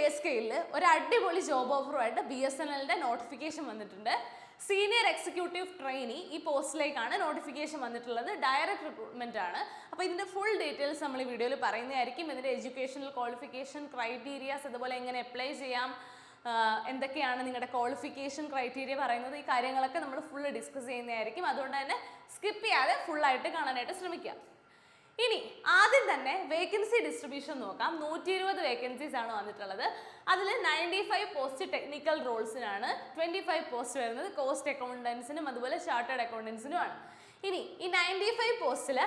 പേ സ്കെയിലിൽ ഒരു അടിപൊളി ജോബ് ഓഫറുമായിട്ട് BSNLന്റെ നോട്ടിഫിക്കേഷൻ വന്നിട്ടുണ്ട്. സീനിയർ എക്സിക്യൂട്ടീവ് ട്രെയിനി ഈ പോസ്റ്റിലേക്കാണ് നോട്ടിഫിക്കേഷൻ വന്നിട്ടുള്ളത്. ഡയറക്റ്റ് റിക്രൂട്ട്മെന്റ് ആണ്. അപ്പോൾ ഇതിന്റെ ഫുൾ ഡീറ്റെയിൽസ് നമ്മൾ ഈ വീഡിയോയിൽ പറയുന്നതായിരിക്കും. ഇതിന്റെ എഡ്യൂക്കേഷണൽ ക്വാളിഫിക്കേഷൻ ക്രൈറ്റീരിയാസ്, അതുപോലെ എങ്ങനെ അപ്ലൈ ചെയ്യാം, എന്തൊക്കെയാണ് നിങ്ങളുടെ ക്വാളിഫിക്കേഷൻ ക്രൈറ്റീരിയ പറയുന്നത്, ഈ കാര്യങ്ങളൊക്കെ നമ്മൾ ഫുള്ള് ഡിസ്കസ് ചെയ്യുന്നതായിരിക്കും. അതുകൊണ്ട് തന്നെ സ്കിപ്പ് ചെയ്യാതെ ഫുള്ളായിട്ട് കാണാനായിട്ട് ശ്രമിക്കാം. ഇനി ആദ്യം തന്നെ വേക്കൻസി ഡിസ്ട്രിബ്യൂഷൻ നോക്കാം. 120 വേക്കൻസീസ് ആണ് വന്നിട്ടുള്ളത്. അതിൽ 95 പോസ്റ്റ് ടെക്നിക്കൽ റോൾസിനാണ്, 25 പോസ്റ്റ് വരുന്നത് കോസ്റ്റ് അക്കൗണ്ടൻസിനും അതുപോലെ ചാർട്ടേഡ് അക്കൗണ്ടൻസിനുമാണ്. ഇനി ഈ 95 പോസ്റ്റിൽ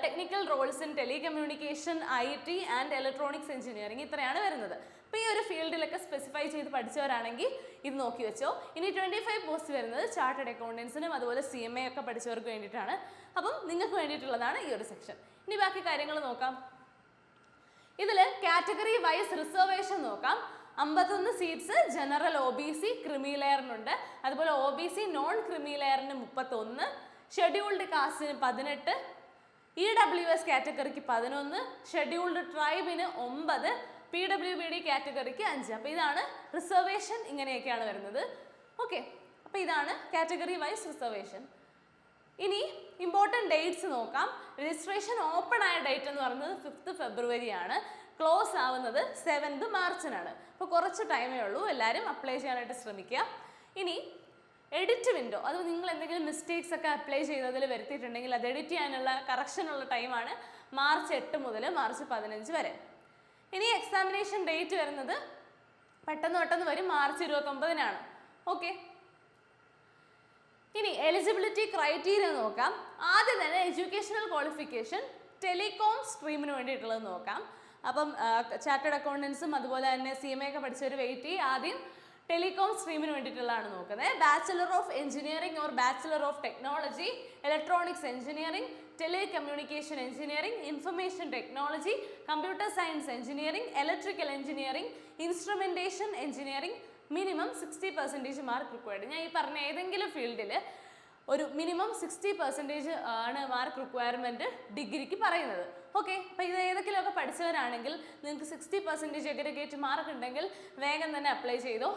technical Rolls in telecommunication, IT and electronics engineering ഇത്രയാണ് വരുന്നത്. അപ്പോൾ ഈ ഒരു ഫീൽഡിലൊക്കെ സ്പെസിഫൈ ചെയ്ത് പഠിച്ചവരാണെങ്കിൽ ഇത് നോക്കി വെച്ചോ. ഇനി 25 പോസ്റ്റ് വരുന്നത് ചാർട്ടേഡ് അക്കൗണ്ടൻസിനും അതുപോലെ CMA ഒക്കെ പഠിച്ചവർക്ക് വേണ്ടിയിട്ടാണ്. അപ്പം നിങ്ങൾക്ക് വേണ്ടിയിട്ടുള്ളതാണ് ഈ ഒരു സെക്ഷൻ. ഇനി ബാക്കി കാര്യങ്ങൾ നോക്കാം. ഇതിൽ കാറ്റഗറി വൈസ് റിസർവേഷൻ നോക്കാം. 51 സീറ്റ്സ് ജനറൽ OBC ക്രിമി ലെയറിനുണ്ട്. അതുപോലെ OBC നോൺ ക്രിമി ലെയറിന് 31, ഷെഡ്യൂൾഡ് കാസ്റ്റിന് 18, EWS കാറ്റഗറിക്ക് 11, ഷെഡ്യൂൾഡ് ട്രൈബിന് 9, PWBD കാറ്റഗറിക്ക് 5. അപ്പോൾ ഇതാണ് റിസർവേഷൻ, ഇങ്ങനെയൊക്കെയാണ് വരുന്നത്. ഓക്കെ, അപ്പോൾ ഇതാണ് കാറ്റഗറി വൈസ് റിസർവേഷൻ. ഇനി ഇമ്പോർട്ടൻറ്റ് ഡേറ്റ്സ് നോക്കാം. രജിസ്ട്രേഷൻ ഓപ്പൺ ആയ ഡേറ്റ് എന്ന് പറയുന്നത് 5th ഫെബ്രുവരി ആണ്. ക്ലോസ് ആവുന്നത് 7th മാർച്ചിനാണ്. അപ്പോൾ കുറച്ച് ടൈമേ ഉള്ളൂ. എല്ലാവരും അപ്ലൈ ചെയ്യാനായിട്ട് ശ്രമിക്കുക. ഇനി എഡിറ്റ് വിൻഡോ, അത് നിങ്ങൾ എന്തെങ്കിലും മിസ്റ്റേക്സ് ഒക്കെ അപ്ലൈ ചെയ്തതിൽ വരുത്തിയിട്ടുണ്ടെങ്കിൽ അത് എഡിറ്റ് ചെയ്യാനുള്ള കറക്ഷനുള്ള ടൈമാണ് മാർച്ച് 8 മുതൽ മാർച്ച് 15 വരെ. ഇനി എക്സാമിനേഷൻ ഡേറ്റ് വരുന്നത് പെട്ടെന്ന് വരും, മാർച്ച് 29-നാണ്. ഓക്കെ, ഇനി എലിജിബിലിറ്റി ക്രൈറ്റീരിയ നോക്കാം. ആദ്യം തന്നെ എഡ്യൂക്കേഷണൽ ക്വാളിഫിക്കേഷൻ ടെലികോം സ്ട്രീമിന് വേണ്ടിയിട്ടുള്ളത് നോക്കാം. അപ്പം ചാർട്ടേഡ് അക്കൗണ്ടൻസും അതുപോലെ തന്നെ CMA ഒക്കെ പഠിച്ചവർ വെയിറ്റ് ചെയ്യും. ആദ്യം ടെലികോം സ്ട്രീമിന് വേണ്ടിയിട്ടുള്ളതാണ് നോക്കുന്നത്. Bachelor of engineering or bachelor of technology, electronics engineering, telecommunication engineering, information technology, computer science engineering, electrical engineering, instrumentation engineering, minimum 60% mark required. ഞാൻ ഈ പറഞ്ഞ ഏതെങ്കിലും ഫീൽഡിൽ ഒരു മിനിമം 60% ആണ് മാർക്ക് റിക്വയർമെൻറ്റ് ഡിഗ്രിക്ക് പറയുന്നത്. ഓക്കെ, അപ്പോൾ ഇത് ഏതൊക്കെയൊക്കെ പഠിച്ചവരാണെങ്കിൽ നിങ്ങൾക്ക് 60% എഗ്രിഗേറ്റ് മാർക്ക് ഉണ്ടെങ്കിൽ വേഗം തന്നെ അപ്ലൈ ചെയ്തോ.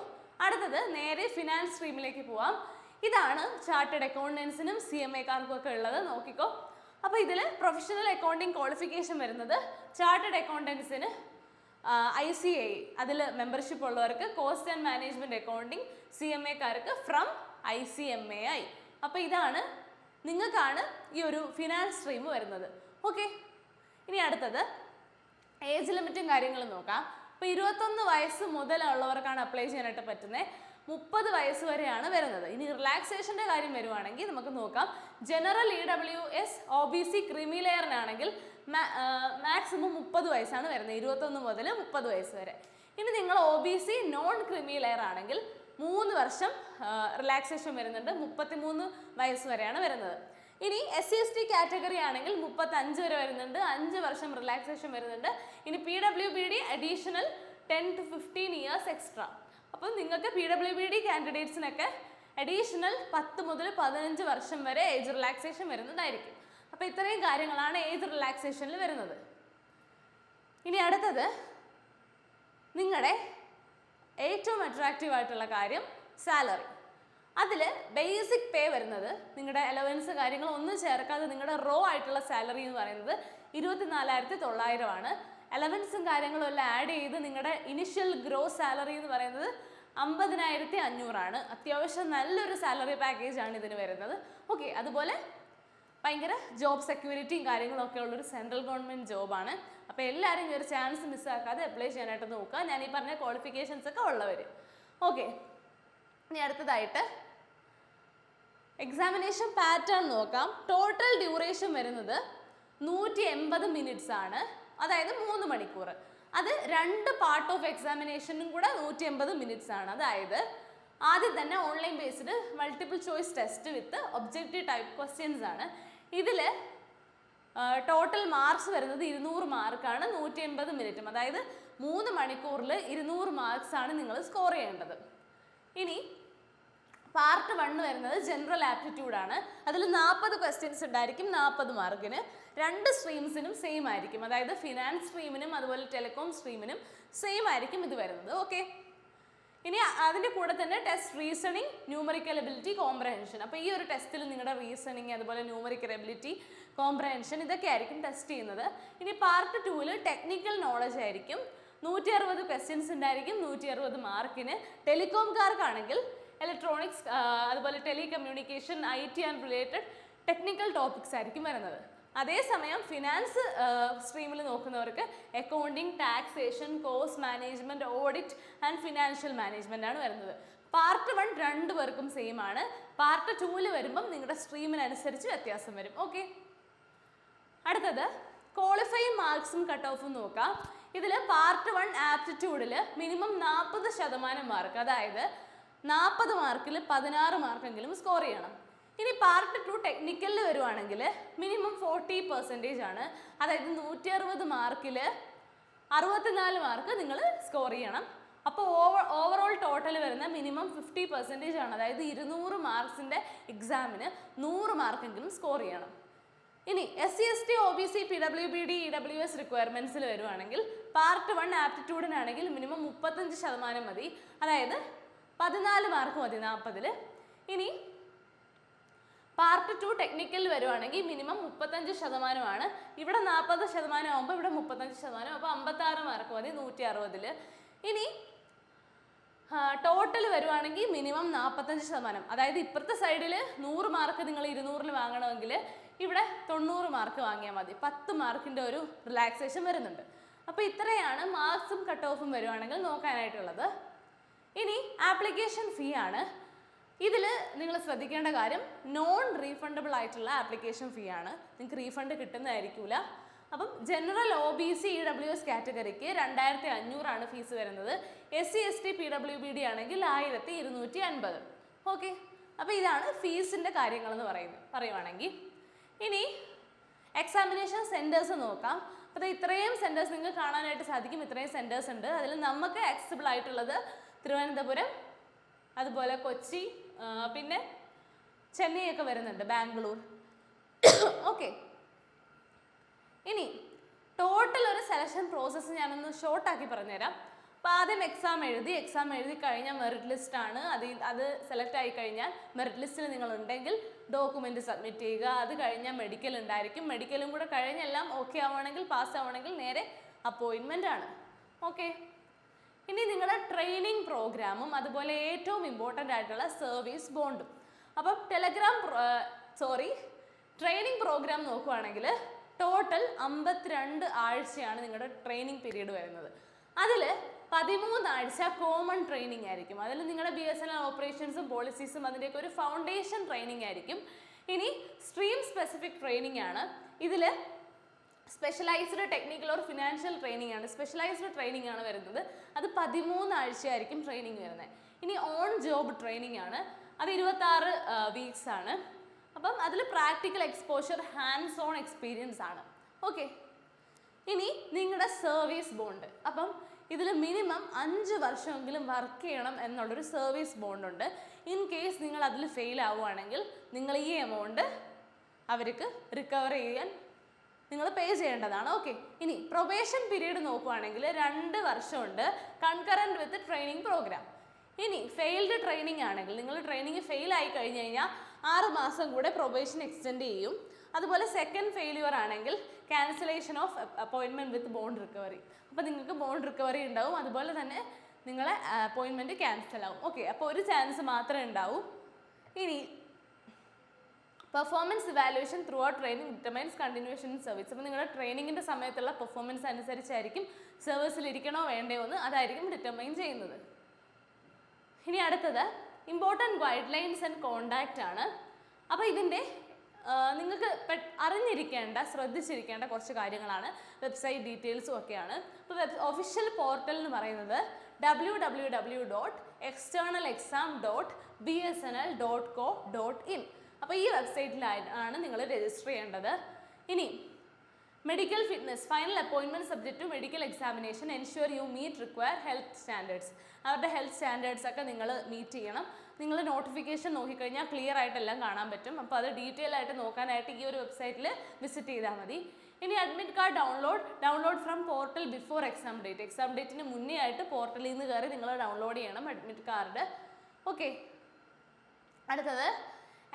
അടുത്തത് നേരെ ഫിനാൻസ് സ്ട്രീമിലേക്ക് പോവാം. ഇതാണ് ചാർട്ടേഡ് അക്കൗണ്ടൻസിനും CMAക്കാർക്കും ഒക്കെ ഉള്ളത്. നോക്കിക്കോ. അപ്പോൾ ഇതിൽ പ്രൊഫഷണൽ അക്കൗണ്ടിങ് ക്വാളിഫിക്കേഷൻ വരുന്നത് ചാർട്ടേഡ് അക്കൗണ്ടൻസിന് ICAI, അതിൽ മെമ്പർഷിപ്പ് ഉള്ളവർക്ക് കോസ്റ്റ് ആൻഡ് മാനേജ്മെൻറ്റ് അക്കൗണ്ടിങ്, CMAക്കാർക്ക് ഫ്രം ICMAI. അപ്പോൾ ഇതാണ് നിങ്ങൾക്കാണ് ഈ ഒരു ഫിനാൻസ് സ്ട്രീം വരുന്നത്. ഓക്കെ, ഇനി അടുത്തത് ഏജ് ലിമിറ്റും കാര്യങ്ങളും നോക്കാം. അപ്പോൾ 21 വയസ്സ് മുതലുള്ളവർക്കാണ് അപ്ലൈ ചെയ്യാനായിട്ട് പറ്റുന്നത്. 30 വയസ്സ് വരെയാണ് വരുന്നത്. ഇനി റിലാക്സേഷൻ്റെ കാര്യം വരുവാണെങ്കിൽ നമുക്ക് നോക്കാം. ജനറൽ EWS OBC ക്രിമി ലെയറിനാണെങ്കിൽ മാക്സിമം 30 വയസ്സാണ് വരുന്നത്, 21 മുതൽ 30 വയസ്സ് വരെ. ഇനി നിങ്ങൾ OBC നോൺ ക്രിമി ലെയർ ആണെങ്കിൽ 3 വർഷം റിലാക്സേഷൻ വരുന്നുണ്ട്, 33 വയസ്സ് വരെയാണ് വരുന്നത്. ഇനി SC/ST കാറ്റഗറി ആണെങ്കിൽ 35 വരെ വരുന്നുണ്ട്, 5 വർഷം റിലാക്സേഷൻ വരുന്നുണ്ട്. ഇനി PWBD additional 10 to 15 years extra. അപ്പം നിങ്ങൾക്ക് PWBD കാൻഡിഡേറ്റ്സിനൊക്കെ അഡീഷണൽ 10 മുതൽ 15 വർഷം വരെ ഏജ് റിലാക്സേഷൻ വരുന്നതായിരിക്കും. അപ്പോൾ ഇത്രയും കാര്യങ്ങളാണ് ഏജ് റിലാക്സേഷനിൽ വരുന്നത്. ഇനി അടുത്തത് നിങ്ങളുടെ ഏറ്റവും അട്രാക്റ്റീവ് ആയിട്ടുള്ള കാര്യം സാലറി. അതിൽ ബേസിക് പേ വരുന്നത് നിങ്ങളുടെ അലവൻസ് കാര്യങ്ങൾ ഒന്നും ചേർക്കാതെ നിങ്ങളുടെ റോ ആയിട്ടുള്ള സാലറി എന്ന് പറയുന്നത് 24,900 ആണ്. അലവൻസും കാര്യങ്ങളും എല്ലാം ആഡ് ചെയ്ത് നിങ്ങളുടെ ഇനിഷ്യൽ ഗ്രോസ് സാലറി എന്ന് പറയുന്നത് 50,500 ആണ്. അത്യാവശ്യം നല്ലൊരു സാലറി പാക്കേജ് ആണ് ഇതിന് വരുന്നത്. ഓക്കെ, അതുപോലെ ഭയങ്കര ജോബ് സെക്യൂരിറ്റിയും കാര്യങ്ങളൊക്കെ ഉള്ളൊരു സെൻട്രൽ ഗവൺമെൻറ് ജോബാണ്. അപ്പോൾ എല്ലാവരും ഈ ഒരു ചാൻസ് മിസ്സാക്കാതെ അപ്ലൈ ചെയ്യാനായിട്ട് നോക്കുക, ഞാൻ ഈ പറഞ്ഞ ക്വാളിഫിക്കേഷൻസ് ഒക്കെ ഉള്ളവർ. ഓക്കെ, ഇനി അടുത്തതായിട്ട് എക്സാമിനേഷൻ പാറ്റേൺ നോക്കാം. ടോട്ടൽ ഡ്യൂറേഷൻ വരുന്നത് 180 മിനിറ്റ്സ് ആണ്, അതായത് 3 മണിക്കൂർ. അത് 2 പാർട്ട് ഓഫ് എക്സാമിനേഷനും കൂടെ 180 മിനിറ്റ്സ് ആണ്. അതായത് ആദ്യം തന്നെ online based multiple choice test വിത്ത് ഒബ്ജക്റ്റീവ് ടൈപ്പ് ക്വസ്റ്റ്യൻസ് ആണ്. ഇതിൽ ടോട്ടൽ മാർക്സ് വരുന്നത് 200 മാർക്കാണ് 180 മിനിറ്റും. അതായത് 3 മണിക്കൂറിൽ 200 മാർക്സ് ആണ് നിങ്ങൾ സ്കോർ ചെയ്യേണ്ടത്. ഇനി പാർട്ട് 1 വരുന്നത് ജനറൽ ആപ്റ്റിറ്റ്യൂഡ് ആണ്. അതിൽ 40 ക്വസ്റ്റ്യൻസ് ഉണ്ടായിരിക്കും 40 മാർക്കിന്. 2 സ്ട്രീംസിനും സെയിം ആയിരിക്കും. അതായത് ഫിനാൻസ് സ്ട്രീമിനും അതുപോലെ ടെലികോം സ്ട്രീമിനും സെയിം ആയിരിക്കും ഇത് വരുന്നത്. ഓക്കെ, ഇനി അതിൻ്റെ കൂടെ തന്നെ test reasoning, numerical ability, comprehension. അപ്പോൾ ഈ ഒരു ടെസ്റ്റിൽ നിങ്ങളുടെ റീസണിങ്, അതുപോലെ ന്യൂമറിക്കൽ എബിലിറ്റി, കോംപ്രഹെൻഷൻ ഇതൊക്കെ ആയിരിക്കും ടെസ്റ്റ് ചെയ്യുന്നത്. ഇനി പാർട്ട് 2-ൽ ടെക്നിക്കൽ നോളജ് ആയിരിക്കും. 160 ക്വസ്റ്റ്യൻസ് ഉണ്ടായിരിക്കും, 160 മാർക്കിന്. ടെലികോംകാർക്കാണെങ്കിൽ ഇലക്ട്രോണിക്സ്, അതുപോലെ telecommunication, IT and related technical topics ആയിരിക്കും വരുന്നത്. അതേസമയം ഫിനാൻസ് സ്ട്രീമിൽ നോക്കുന്നവർക്ക് accounting, taxation, cost management, audit and financial management ആണ് വരുന്നത്. പാർട്ട് 1 രണ്ടു പേർക്കും സെയിം ആണ്. പാർട്ട് 2-ൽ വരുമ്പം നിങ്ങളുടെ സ്ട്രീമിനനുസരിച്ച് വ്യത്യാസം വരും. ഓക്കെ, അടുത്തത് ക്വാളിഫൈങ് മാർക്സും കട്ട് ഓഫും നോക്കാം. ഇതിൽ പാർട്ട് 1 ആപ്റ്റിറ്റ്യൂഡിൽ മിനിമം 40% മാർക്ക്, അതായത് 40 മാർക്കിൽ 16 മാർക്കെങ്കിലും സ്കോർ ചെയ്യണം. ഇനി പാർട്ട് 2 ടെക്നിക്കലിൽ വരുവാണെങ്കിൽ മിനിമം 40% ആണ്, അതായത് 160 മാർക്കിൽ 64 മാർക്ക് നിങ്ങൾ സ്കോർ ചെയ്യണം. അപ്പോൾ ഓവറോൾ ടോട്ടൽ വരുന്ന മിനിമം 50% ആണ്, അതായത് 200 മാർക്സിൻ്റെ എക്സാമിന് 100 മാർക്കെങ്കിലും സ്കോർ ചെയ്യണം. ഇനി SC ST OBC PWBD EWS റിക്വയർമെൻറ്റ്സിൽ വരുവാണെങ്കിൽ പാർട്ട് 1 ആപ്റ്റിറ്റ്യൂഡിനാണെങ്കിൽ മിനിമം 35% മതി, അതായത് 14 മാർക്ക് മതി 40-ൽ. ഇനി പാർട്ട് 2 ടെക്നിക്കലിൽ വരുവാണെങ്കിൽ മിനിമം 35%. ഇവിടെ 40% ആകുമ്പോൾ ഇവിടെ 35%, അപ്പോൾ 56 മാർക്ക് മതി 160-ൽ. ഇനി ടോട്ടൽ വരുവാണെങ്കിൽ മിനിമം 45%, അതായത് ഇപ്പുറത്തെ സൈഡിൽ 100 മാർക്ക് നിങ്ങൾ 200-ൽ വാങ്ങണമെങ്കിൽ ഇവിടെ 90 മാർക്ക് വാങ്ങിയാൽ മതി. 10 മാർക്കിൻ്റെ ഒരു റിലാക്സേഷൻ വരുന്നുണ്ട്. അപ്പോൾ ഇത്രയാണ് മാർക്സും കട്ട് ഓഫും വരുവാണെങ്കിൽ നോക്കാനായിട്ടുള്ളത്. ഇനി ആപ്ലിക്കേഷൻ ഫീ ആണ്. ഇതിൽ നിങ്ങൾ ശ്രദ്ധിക്കേണ്ട കാര്യം നോൺ റീഫണ്ടബിൾ ആയിട്ടുള്ള ആപ്ലിക്കേഷൻ ഫീ ആണ്, നിങ്ങൾക്ക് റീഫണ്ട് കിട്ടുന്നതായിരിക്കില്ല. അപ്പം ജനറൽ OBC EWS കാറ്റഗറിക്ക് 2500 ആണ് ഫീസ് വരുന്നത്. SC ST PWBD ആണെങ്കിൽ 1250. ഓക്കെ, അപ്പോൾ ഇതാണ് ഫീസിൻ്റെ കാര്യങ്ങളെന്ന് പറയുവാണെങ്കിൽ. ഇനി എക്സാമിനേഷൻ സെൻറ്റേഴ്സ് നോക്കാം. അപ്പോൾ ഇത്രയും സെൻറ്റേഴ്സ് നിങ്ങൾക്ക് കാണാനായിട്ട് സാധിക്കും. ഇത്രയും സെൻറ്റേഴ്സ് ഉണ്ട്. അതിൽ നമുക്ക് ആക്സസിബിൾ ആയിട്ടുള്ളത് തിരുവനന്തപുരം, അതുപോലെ കൊച്ചി, പിന്നെ ചെന്നൈ ഒക്കെ വരുന്നുണ്ട്, ബാംഗ്ലൂർ. ഓക്കെ, ഇനി ടോട്ടൽ ഒരു സെലക്ഷൻ പ്രോസസ്സ് ഞാനൊന്ന് ഷോർട്ടാക്കി പറഞ്ഞുതരാം. അപ്പോൾ ആദ്യം എക്സാം എഴുതി കഴിഞ്ഞാൽ മെറിറ്റ് ലിസ്റ്റ് ആണ്. അത് സെലക്ട് ആയി കഴിഞ്ഞാൽ മെറിറ്റ് ലിസ്റ്റിൽ നിങ്ങൾ ഉണ്ടെങ്കിൽ ഡോക്യുമെൻറ്റ് സബ്മിറ്റ് ചെയ്യുക. അത് കഴിഞ്ഞാൽ മെഡിക്കൽ ഉണ്ടായിരിക്കും. മെഡിക്കലും കൂടെ കഴിഞ്ഞെല്ലാം ഓക്കെ ആവുകയാണെങ്കിൽ, പാസ് ആവുകയാണെങ്കിൽ നേരെ അപ്പോയിൻമെൻ്റ് ആണ്. ഓക്കെ, ഇനി നിങ്ങളുടെ ട്രെയിനിങ് പ്രോഗ്രാമും അതുപോലെ ഏറ്റവും ഇമ്പോർട്ടൻ്റ് ആയിട്ടുള്ള സർവീസ് ബോണ്ടും. അപ്പം ട്രെയിനിങ് പ്രോഗ്രാം നോക്കുവാണെങ്കിൽ ടോട്ടൽ 52 ആഴ്ചയാണ് നിങ്ങളുടെ ട്രെയിനിങ് പീരീഡ് വരുന്നത്. അതിൽ 13 ആഴ്ച കോമൺ ട്രെയിനിങ് ആയിരിക്കും. അതിൽ നിങ്ങളുടെ BSNL ഓപ്പറേഷൻസും പോളിസീസും അതിൻ്റെയൊക്കെ ഒരു ഫൗണ്ടേഷൻ ട്രെയിനിങ് ആയിരിക്കും. ഇനി സ്ട്രീം സ്പെസിഫിക് ട്രെയിനിങ് ആണ്. ഇതിൽ specialised technical or financial training ആണ്, സ്പെഷ്യലൈസ്ഡ് ട്രെയിനിങ് ആണ് വരുന്നത്. അത് 13 ആഴ്ചയായിരിക്കും ട്രെയിനിങ് വരുന്നത്. ഇനി ഓൺ ജോബ് ട്രെയിനിങ് ആണ്, അത് 26 വീക്സ് ആണ്. അപ്പം അതിൽ practical exposure, hands on experience ആണ്. ഓക്കെ, ഇനി നിങ്ങളുടെ സർവീസ് ബോണ്ട്. അപ്പം ഇതിൽ മിനിമം 5 വർഷമെങ്കിലും വർക്ക് ചെയ്യണം എന്നുള്ളൊരു സർവീസ് ബോണ്ടുണ്ട്. ഇൻ കേസ് നിങ്ങൾ അതിൽ ഫെയിൽ ആവുകയാണെങ്കിൽ നിങ്ങൾ ഈ എമൗണ്ട് അവർക്ക് റിക്കവർ ചെയ്യാൻ നിങ്ങൾ പേ ചെയ്യേണ്ടതാണ്. ഓക്കെ, ഇനി പ്രൊബേഷൻ പീരീഡ് നോക്കുവാണെങ്കിൽ 2 വർഷമുണ്ട് കൺകറൻറ്റ് വിത്ത് ട്രെയിനിങ് പ്രോഗ്രാം. ഇനി ഫെയിൽഡ് ട്രെയിനിങ് ആണെങ്കിൽ, നിങ്ങൾ ട്രെയിനിങ് ഫെയിൽ ആയി കഴിഞ്ഞ് കഴിഞ്ഞാൽ 6 മാസം കൂടെ പ്രൊബേഷൻ എക്സ്റ്റെൻഡ് ചെയ്യും. അതുപോലെ സെക്കൻഡ് ഫെയിലിയർ ആണെങ്കിൽ cancellation of appointment with bond recovery. അപ്പോൾ നിങ്ങൾക്ക് ബോണ്ട് റിക്കവറി ഉണ്ടാവും, അതുപോലെ തന്നെ നിങ്ങളെ അപ്പോയിൻമെൻറ്റ് ക്യാൻസൽ ആവും. ഓക്കെ, അപ്പോൾ ഒരു ചാൻസ് മാത്രമേ ഉണ്ടാവൂ. ഇനി performance evaluation through out training determines continuation in service. അപ്പോൾ നിങ്ങളുടെ ട്രെയിനിങ്ങിൻ്റെ സമയത്തുള്ള പെർഫോമൻസ് അനുസരിച്ചായിരിക്കും സർവീസിൽ ഇരിക്കണോ വേണ്ടയോ എന്ന് അതായിരിക്കും ഡിറ്റർമൈൻ ചെയ്യുന്നത്. ഇനി അടുത്തത് important guide lines and contact ആണ്. അപ്പോൾ ഇതിൻ്റെ നിങ്ങൾക്ക് അറിഞ്ഞിരിക്കേണ്ട, ശ്രദ്ധിച്ചിരിക്കേണ്ട കുറച്ച് കാര്യങ്ങളാണ്. വെബ്സൈറ്റ് ഡീറ്റെയിൽസും ഒക്കെയാണ്. അപ്പോൾ ഒഫീഷ്യൽ പോർട്ടൽ എന്ന് പറയുന്നത് www.externalexam.bsnl.co.in. അപ്പോൾ ഈ വെബ്സൈറ്റിലാണ് നിങ്ങൾ രജിസ്റ്റർ ചെയ്യേണ്ടത്. ഇനി medical fitness, final appointment subject to medical examination, ensure you meet require health standards. അവരുടെ ഹെൽത്ത് സ്റ്റാൻഡേർഡ്സ് ഒക്കെ നിങ്ങൾ മീറ്റ് ചെയ്യണം. നിങ്ങൾ നോട്ടിഫിക്കേഷൻ നോക്കിക്കഴിഞ്ഞാൽ ക്ലിയർ ആയിട്ടെല്ലാം കാണാൻ പറ്റും. അപ്പോൾ അത് ഡീറ്റെയിൽ ആയിട്ട് നോക്കാനായിട്ട് ഈ ഒരു വെബ്സൈറ്റിൽ വിസിറ്റ് ചെയ്താൽ മതി. ഇനി admit card download from portal before exam date. Exam ഡേറ്റിന് മുന്നേ ആയിട്ട് പോർട്ടലിൽ നിന്ന് കയറി നിങ്ങൾ ഡൗൺലോഡ് ചെയ്യണം അഡ്മിറ്റ് കാർഡ്. ഓക്കെ, അടുത്തത്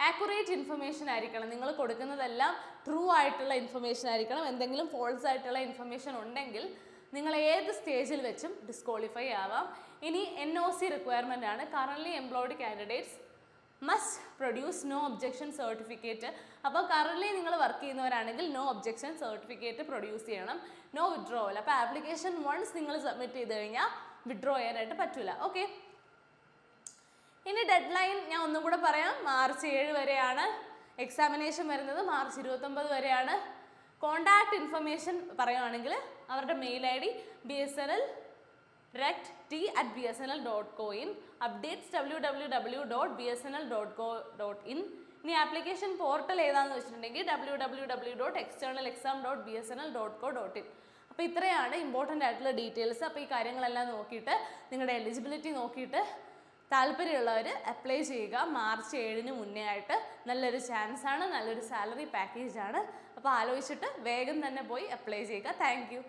ആക്യുറേറ്റ് ഇൻഫർമേഷൻ ആയിരിക്കണം. നിങ്ങൾ കൊടുക്കുന്നതെല്ലാം ട്രൂ ആയിട്ടുള്ള ഇൻഫർമേഷൻ ആയിരിക്കണം. എന്തെങ്കിലും ഫോൾസ് ആയിട്ടുള്ള ഇൻഫർമേഷൻ ഉണ്ടെങ്കിൽ നിങ്ങൾ ഏത് സ്റ്റേജിൽ വെച്ചും ഡിസ്ക്വാളിഫൈ ആവാം. ഇനി NOC റിക്വയർമെൻ്റ് ആണ്. Currently employed candidates must produce no objection certificate. അപ്പോൾ കറൻ്റ്ലി നിങ്ങൾ വർക്ക് ചെയ്യുന്നവരാണെങ്കിൽ നോ ഒബ്ജെക്ഷൻ സർട്ടിഫിക്കറ്റ് പ്രൊഡ്യൂസ് ചെയ്യണം. No withdrawal. അപ്പോൾ ആപ്ലിക്കേഷൻ വൺസ് നിങ്ങൾ സബ്മിറ്റ് ചെയ്ത് കഴിഞ്ഞാൽ വിഡ്രോ ചെയ്യാനായിട്ട് പറ്റില്ല. ഓക്കെ, ഇനി ഡെഡ് ലൈൻ ഞാൻ ഒന്നും കൂടെ പറയാം. മാർച്ച് 7 വരെയാണ്. എക്സാമിനേഷൻ വരുന്നത് മാർച്ച് 29 വരെയാണ്. കോണ്ടാക്ട് ഇൻഫർമേഷൻ പറയുകയാണെങ്കിൽ അവരുടെ mail ID bsnl.rect@bsnl.co.in, updates www.bsnl.co.in. ഇനി ആപ്ലിക്കേഷൻ പോർട്ടൽ ഏതാണെന്ന് വെച്ചിട്ടുണ്ടെങ്കിൽ www.externalexam.bsnl.co.in. അപ്പോൾ ഇത്രയാണ് ഇമ്പോർട്ടൻ്റ് ആയിട്ടുള്ള ഡീറ്റെയിൽസ്. അപ്പോൾ ഈ കാര്യങ്ങളെല്ലാം നോക്കിയിട്ട് നിങ്ങളുടെ എലിജിബിലിറ്റി നോക്കിയിട്ട് താല്പര്യമുള്ളവർ അപ്ലൈ ചെയ്യുക. മാർച്ച് 7 മുന്നേ ആയിട്ട്. നല്ലൊരു ചാൻസ് ആണ്, നല്ലൊരു സാലറി പാക്കേജ് ആണ്. അപ്പോൾ ആലോചിച്ചിട്ട് വേഗം തന്നെ പോയി അപ്ലൈ ചെയ്യുക. Thank you.